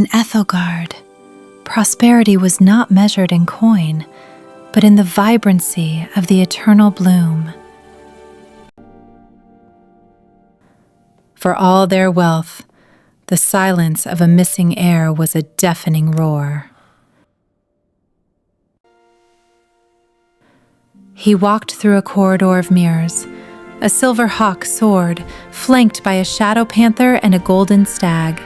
In Ethelgard, prosperity was not measured in coin, but in the vibrancy of the eternal bloom. For all their wealth, the silence of a missing heir was a deafening roar. He walked through a corridor of mirrors. A silver hawk soared, flanked by a shadow panther and a golden stag.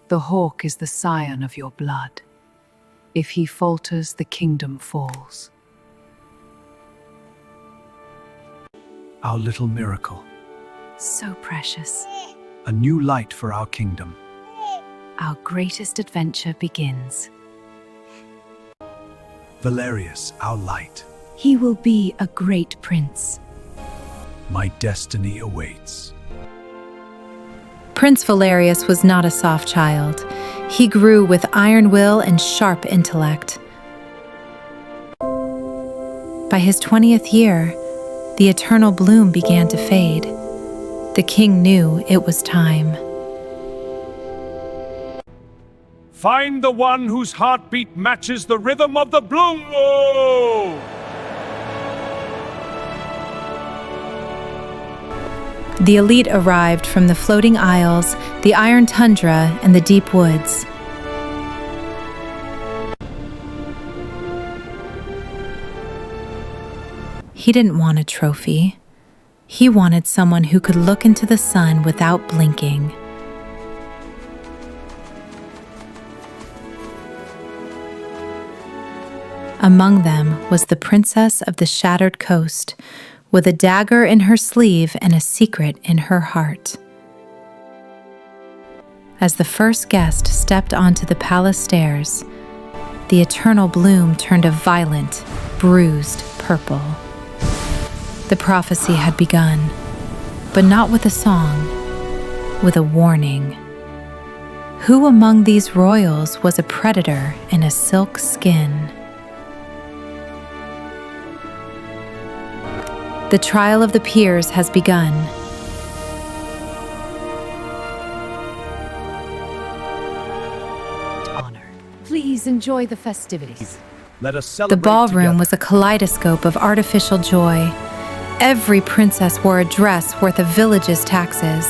The hawk is the scion of your blood. If he falters, the kingdom falls. Our little miracle. So precious. A new light for our kingdom. Our greatest adventure begins. Valerius, our light. He will be a great prince. My destiny awaits. Prince Valerius was not a soft child. He grew with iron will and sharp intellect. By his 20th year, the eternal bloom began to fade. The king knew it was time. Find the one whose heartbeat matches the rhythm of the bloom! Oh! The elite arrived from the floating isles, the iron tundra, and the deep woods. He didn't want a trophy. He wanted someone who could look into the sun without blinking. Among them was the princess of the shattered coast, with a dagger in her sleeve and a secret in her heart. As the first guest stepped onto the palace stairs, the eternal bloom turned a violent, bruised purple. The prophecy had begun, but not with a song, with a warning. Who among these royals was a predator in a silk skin? The trial of the peers has begun. Honor. Please enjoy the festivities. Let us The celebrate ballroom together. was a kaleidoscope of artificial joy. Every princess wore a dress worth a village's taxes.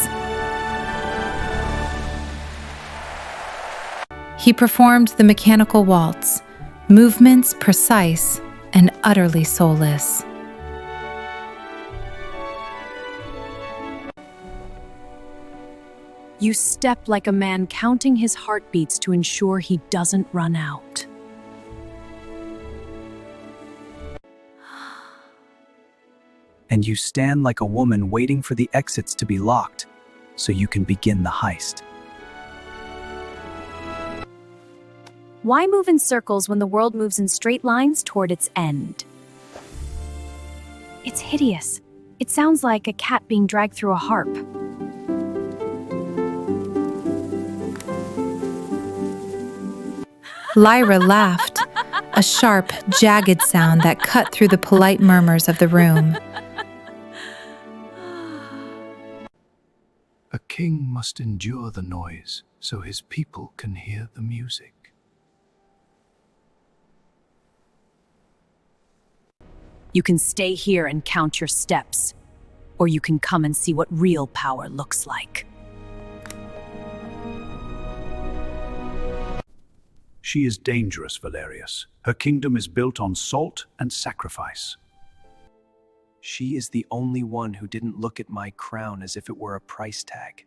He performed the mechanical waltz, movements precise and utterly soulless. You step like a man counting his heartbeats to ensure he doesn't run out. And you stand like a woman waiting for the exits to be locked, so you can begin the heist. Why move in circles when the world moves in straight lines toward its end? It's hideous. It sounds like a cat being dragged through a harp. Lyra laughed, a sharp, jagged sound that cut through the polite murmurs of the room. A king must endure the noise so his people can hear the music. You can stay here and count your steps, or you can come and see what real power looks like. She is dangerous, Valerius. Her kingdom is built on salt and sacrifice. She is the only one who didn't look at my crown as if it were a price tag.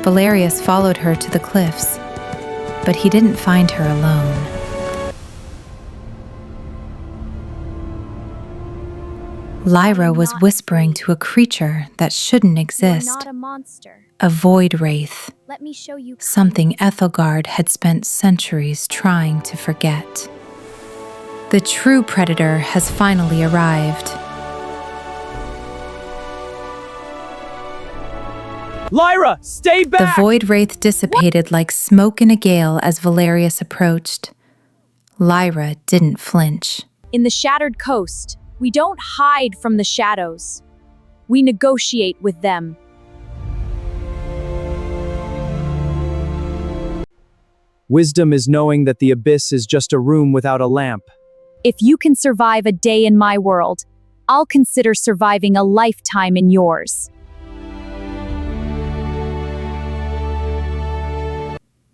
Valerius followed her to the cliffs, but he didn't find her alone. Lyra was whispering to a creature that shouldn't exist, You're not a monster. a void wraith, Let me show you something Ethelgard had spent centuries trying to forget. The true predator has finally arrived. Lyra, stay The void wraith dissipated like smoke in a gale as Valerius approached. Lyra didn't flinch. In the Shattered Coast, we don't hide from the shadows. We negotiate with them. Wisdom is knowing that the abyss is just a room without a lamp. If you can survive a day in my world, I'll consider surviving a lifetime in yours.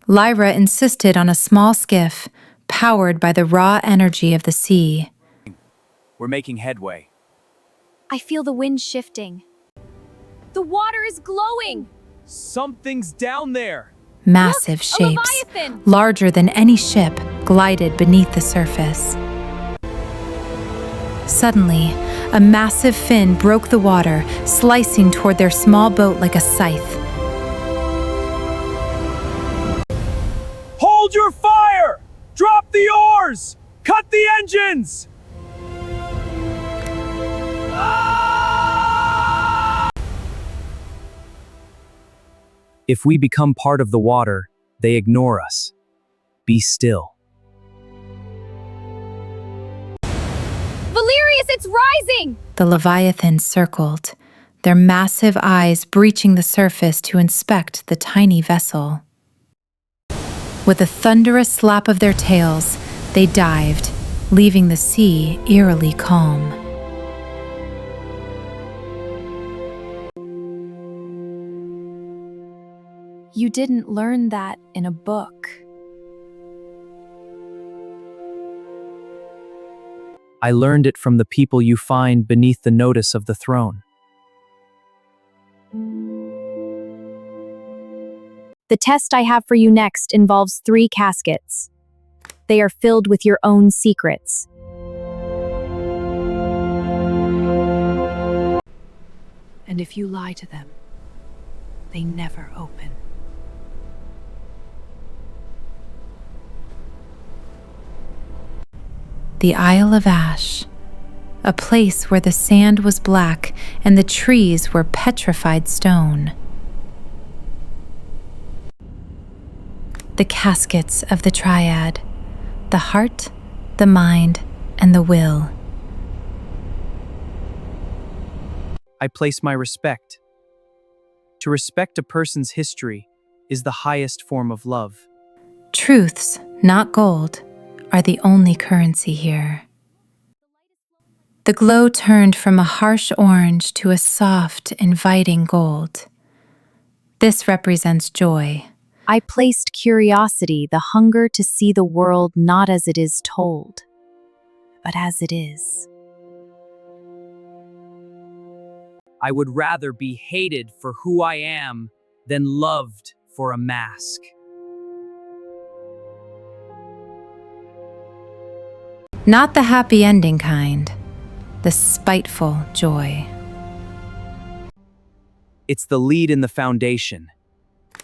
Lyra insisted on a small skiff, powered by the raw energy of the sea. We're making headway. I feel the wind shifting. The water is glowing! Something's down there! Massive Look, a shapes, leviathan! larger than any ship, glided beneath the surface. Suddenly, a massive fin broke the water, slicing toward their small boat like a scythe. Hold your fire! Drop the oars! Cut the engines! If we become part of the water, they ignore us. Be still. Valerius, it's rising! The Leviathan circled, their massive eyes breaching the surface to inspect the tiny vessel. With a thunderous slap of their tails, they dived, leaving the sea eerily calm. You didn't learn that in a book. I learned it from the people you find beneath the notice of the throne. The test I have for you next involves 3 caskets. They are filled with your own secrets. And if you lie to them, they never open. The Isle of Ash, a place where the sand was black and the trees were petrified stone. The caskets of the triad, the heart, the mind, and the will. I place my respect. To respect a person's history is the highest form of love. Truths, not gold, are the only currency here. The glow turned from a harsh orange to a soft, inviting gold. This represents joy. I placed curiosity, the hunger to see the world not as it is told, but as it is. I would rather be hated for who I am than loved for a mask. Not the happy ending kind, the spiteful joy. It's the lead in the foundation.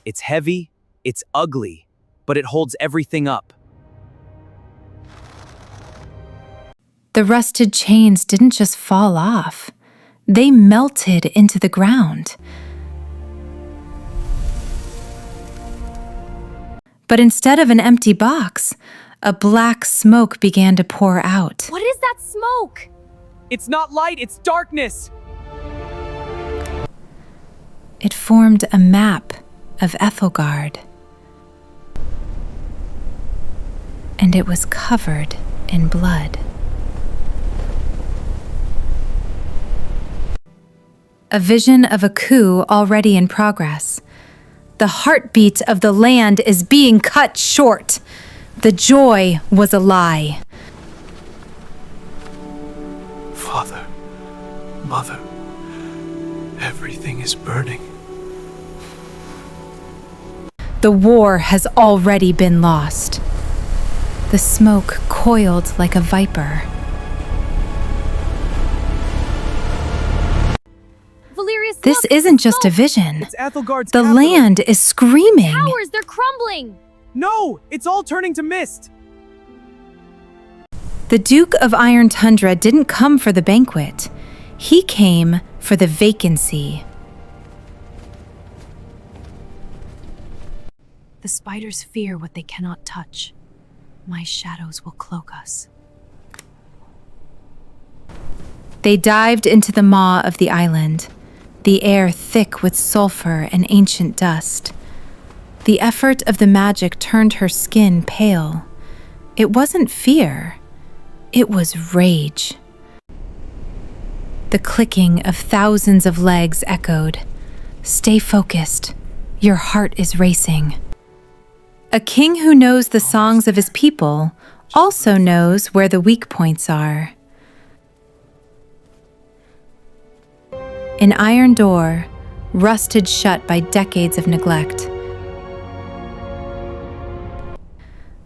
It's heavy, it's ugly, but it holds everything up. The rusted chains didn't just fall off. They melted into the ground. But instead of an empty box, a black smoke began to pour out. What is that smoke? It's not light, it's darkness! It formed a map of Ethelgard. And it was covered in blood. A vision of a coup already in progress. The heartbeat of the land is being cut short. The joy was a lie. Father, Mother, everything is burning. The war has already been lost. The smoke coiled like a viper. Valerius, This look, isn't just a smoke! vision. It's Ethelgard's The capital. land is screaming. Towers, they're crumbling! No! It's all turning to mist! The Duke of Iron Tundra didn't come for the banquet. He came for the vacancy. The spiders fear what they cannot touch. My shadows will cloak us. They dived into the maw of the island, the air thick with sulfur and ancient dust. The effort of the magic turned her skin pale. It wasn't fear, it was rage. The clicking of thousands of legs echoed. Stay focused. Your heart is racing. A king who knows the songs of his people also knows where the weak points are. An iron door, rusted shut by decades of neglect.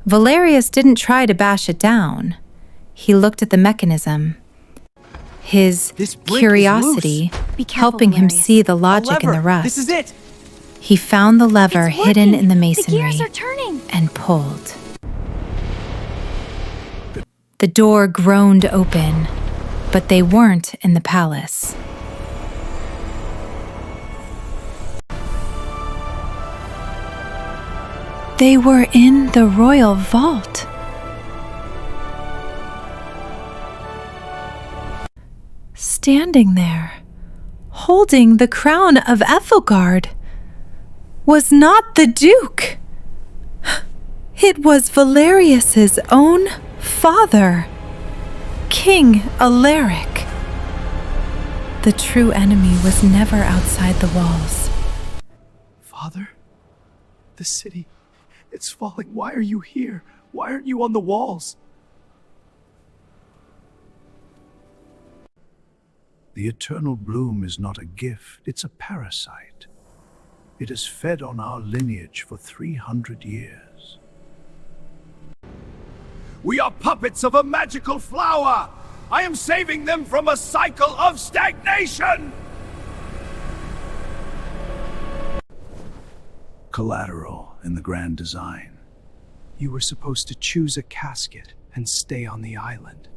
Valerius didn't try to bash it down. He looked at the mechanism. His This brick is curiosity Be careful, helping him Valerius. see the logic in the Lever. rust. This is it. He found the lever It's hidden working. in the The masonry gears are turning. and pulled. The door groaned open, but they weren't in the palace. They were in the royal vault. Standing there, holding the crown of Ethelgard, was not the Duke. It was Valerius's own father, King Alaric. The true enemy was never outside the walls. Father, the city, it's falling. Why are you here? Why aren't you on the walls? The eternal bloom is not a gift, it's a parasite. It has fed on our lineage for 300 years. We are puppets of a magical flower! I am saving them from a cycle of stagnation! Collateral in the grand design. You were supposed to choose a casket and stay on the island.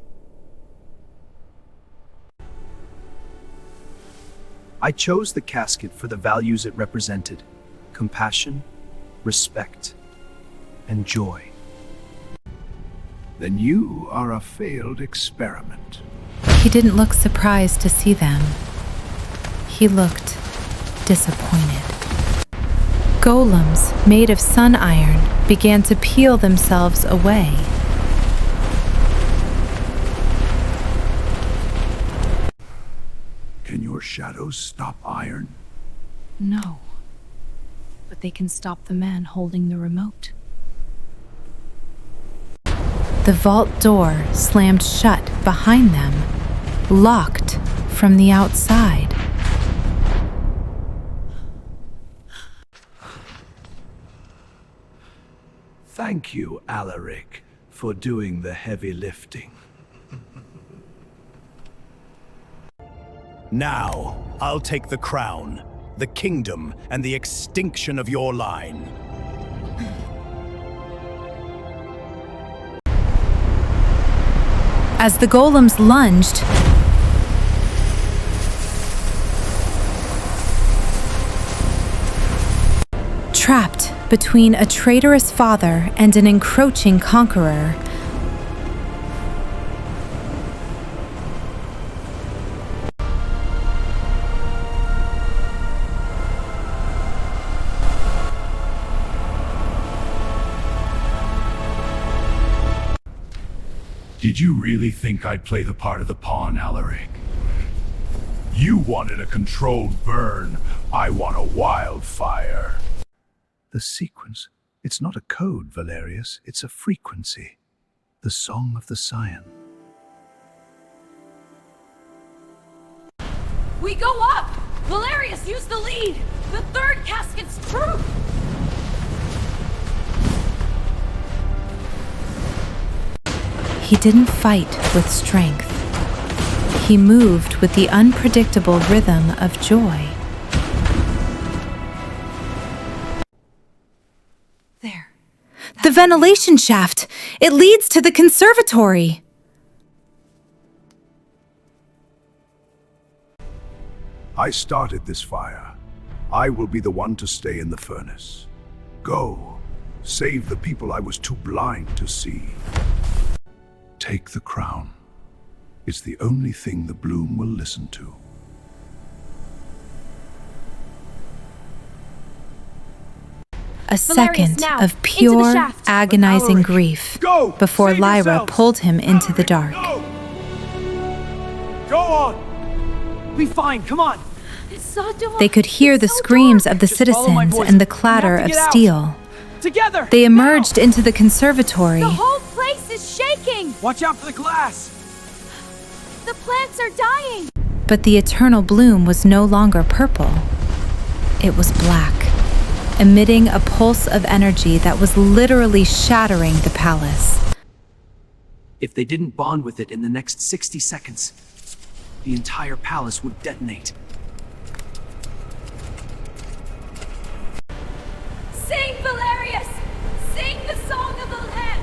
I chose the casket for the values it represented: compassion, respect, and joy. Then you are a failed experiment. He didn't look surprised to see them. He looked disappointed. Golems made of sun iron began to peel themselves away. Can your shadows stop iron? No. But they can stop the man holding the remote. The vault door slammed shut behind them, locked from the outside. Thank you, Alaric, for doing the heavy lifting. Now, I'll take the crown, the kingdom, and the extinction of your line. As the golems lunged, trapped between a traitorous father and an encroaching conqueror, Did you really think I'd play the part of the pawn, Alaric? You wanted a controlled burn. I want a wildfire. The sequence. It's not a code, Valerius. It's a frequency. The song of the Scion. We go up! Valerius, use the lead! The third casket's true! he didn't fight with strength. He moved with the unpredictable rhythm of joy. There. The ventilation shaft! It leads to the conservatory! I started this fire. I will be the one to stay in the furnace. Go. Save the people I was too blind to see. Take the crown. It's the only thing the bloom will listen to. A second now, of into the pure, shaft. agonizing Alaric, grief go! before Save Lyra yourselves! pulled him into the Alaric, dark. Go on! Be fine, come on. It's so dark. They could hear the It's so screams dark. of the Just follow my citizens voice. and the We have clatter to of get out. steel. Together! They emerged into the conservatory. The whole place is shaking. Watch out for the glass! The plants are dying. But the eternal bloom was no longer purple. It was black, emitting a pulse of energy that was literally shattering the palace. If they didn't bond with it in the next 60 seconds, the entire palace would detonate. Sing, Valerius! Sing the song of the land!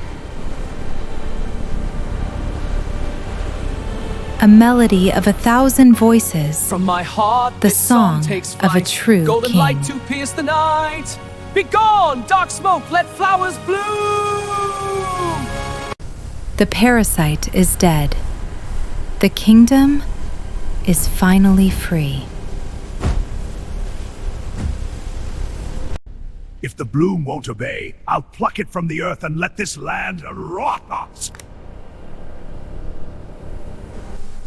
A melody of 1,000 voices. From my heart, The this song song takes of a flight. true Golden king. light to pierce the night. Be gone, dark smoke, let flowers bloom. The parasite is dead. The kingdom is finally free. If the bloom won't obey, I'll pluck it from the earth and let this land rot.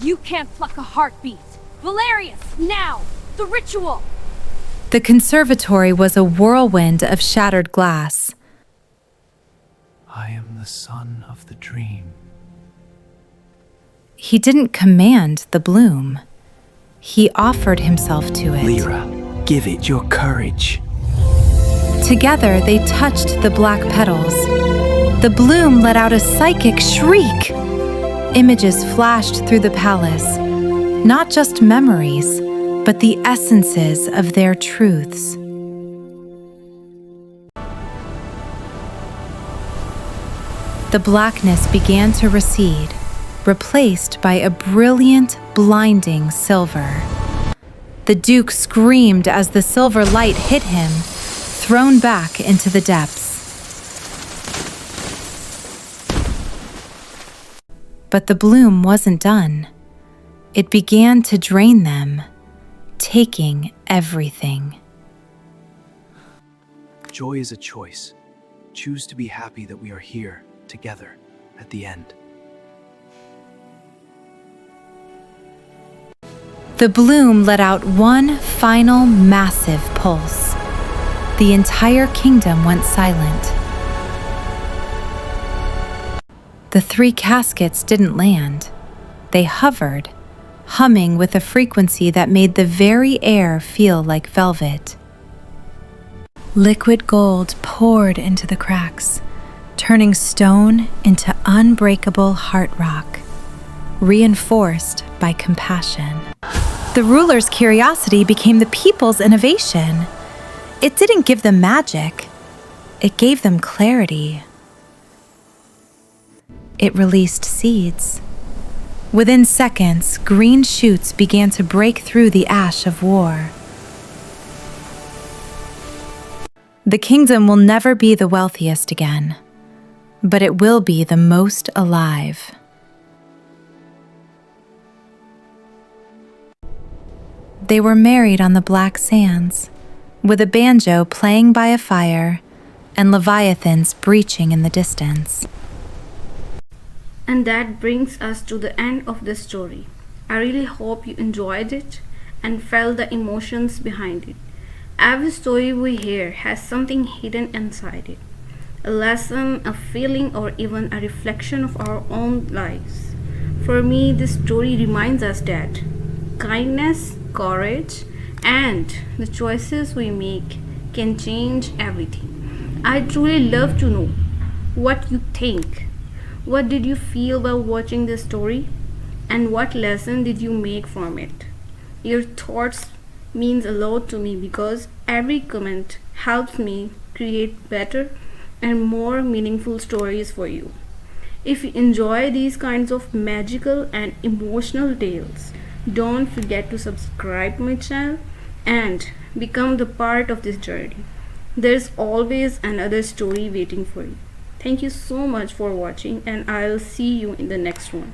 You can't pluck a heartbeat. Valerius, now! The ritual! The conservatory was a whirlwind of shattered glass. I am the son of the dream. He didn't command the bloom. He offered himself to it. Lyra, give it your courage. Together, they touched the black petals. The bloom let out a psychic shriek. Images flashed through the palace, not just memories, but the essences of their truths. The blackness began to recede, replaced by a brilliant, blinding silver. The Duke screamed as the silver light hit him, thrown back into the depths. But the bloom wasn't done. It began to drain them, taking everything. Joy is a choice. Choose to be happy that we are here, together, at the end. The bloom let out one final massive pulse. The entire kingdom went silent. The three caskets didn't land. They hovered, humming with a frequency that made the very air feel like velvet. Liquid gold poured into the cracks, turning stone into unbreakable heart rock, reinforced by compassion. The ruler's curiosity became the people's innovation. It didn't give them magic. It gave them clarity. It released seeds. Within seconds, green shoots began to break through the ash of war. The kingdom will never be the wealthiest again, but it will be the most alive. They were married on the black sands, with a banjo playing by a fire and leviathans breaching in the distance. And that brings us to the end of the story. I really hope you enjoyed it and felt the emotions behind it. Every story we hear has something hidden inside it. A lesson, a feeling, or even a reflection of our own lives. For me, this story reminds us that kindness, courage, and the choices we make can change everything. I'd truly love to know what you think. What did you feel while watching this story? And what lesson did you make from it? Your thoughts means a lot to me because every comment helps me create better and more meaningful stories for you. If you enjoy these kinds of magical and emotional tales, don't forget to subscribe to my channel and become the part of this journey. There's always another story waiting for you. Thank you so much for watching, and I'll see you in the next one.